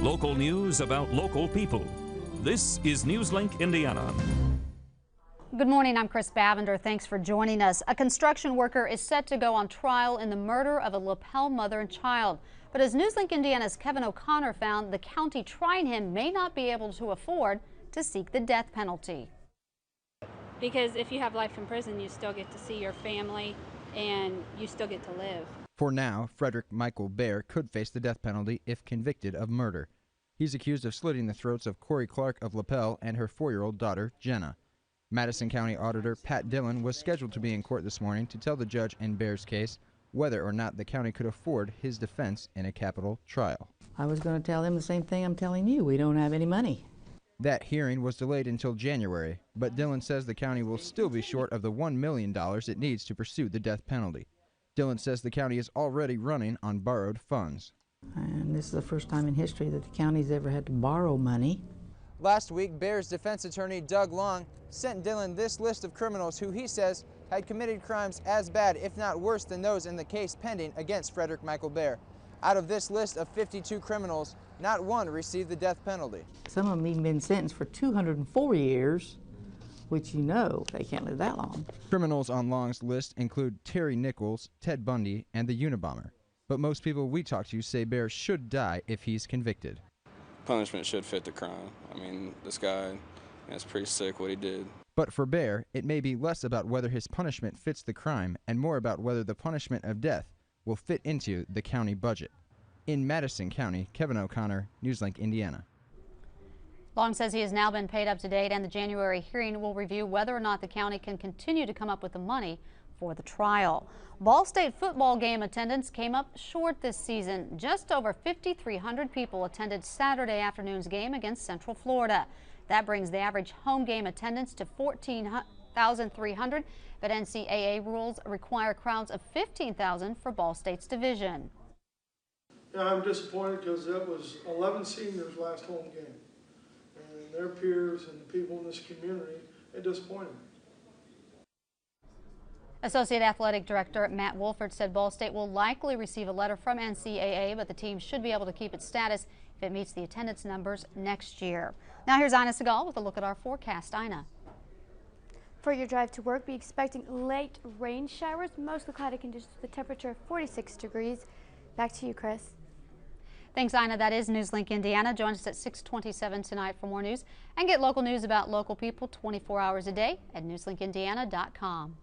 Local news about local people. This is Newslink, Indiana. Good morning, I'm Chris Bavender. Thanks for joining us. A construction worker is set to go on trial in the murder of a lapel mother and child. But as Newslink Indiana's Kevin O'Connor found, the county trying him may not be able to afford to seek the death penalty. Because if you have life in prison, you still get to see your family and you still get to live. For now, Frederick Michael Baer could face the death penalty if convicted of murder. He's accused of slitting the throats of Corey Clark of Lapel and her 4-year-old daughter, Jenna. Madison County Auditor Pat Dillon was scheduled to be in court this morning to tell the judge in Baer's case whether or not the county could afford his defense in a capital trial. I was going to tell them the same thing I'm telling you. We don't have any money. That hearing was delayed until January, but Dillon says the county will still be short of the $1 million it needs to pursue the death penalty. Dillon says the county is already running on borrowed funds. And this is the first time in history that the county's ever had to borrow money. Last week, Baer's defense attorney, Doug Long, sent Dillon this list of criminals who he says had committed crimes as bad, if not worse, than those in the case pending against Frederick Michael Baer. Out of this list of 52 criminals, not one received the death penalty. Some of them even been sentenced for 204 years, which you know they can't live that long. Criminals on Long's list include Terry Nichols, Ted Bundy, and the Unabomber. But most people we talk to say Baer should die if he's convicted. Punishment should fit the crime. I mean, this guy, it's pretty sick what he did. But for Baer, it may be less about whether his punishment fits the crime and more about whether the punishment of death will fit into the county budget. In Madison County, Kevin O'Connor, Newslink, Indiana. Long says he has now been paid up to date, and the January hearing will review whether or not the county can continue to come up with the money for the trial. Ball State football game attendance came up short this season. Just over 5,300 people attended Saturday afternoon's game against Central Florida. That brings the average home game attendance to 14,300, but NCAA rules require crowds of 15,000 for Ball State's division. Yeah, I'm disappointed because that was 11 seniors' last home game. And their peers and the people in this community, it disappointed me. Associate Athletic Director Matt Wolford said Ball State will likely receive a letter from NCAA, but the team should be able to keep its status if it meets the attendance numbers next year. Now here's Ina Segal with a look at our forecast. Ina. For your drive to work, be expecting late rain showers, mostly cloudy conditions with a temperature of 46 degrees. Back to you, Chris. Thanks, Ina. That is Newslink Indiana. Join us at 6:27 tonight for more news and get local news about local people 24 hours a day at newslinkindiana.com.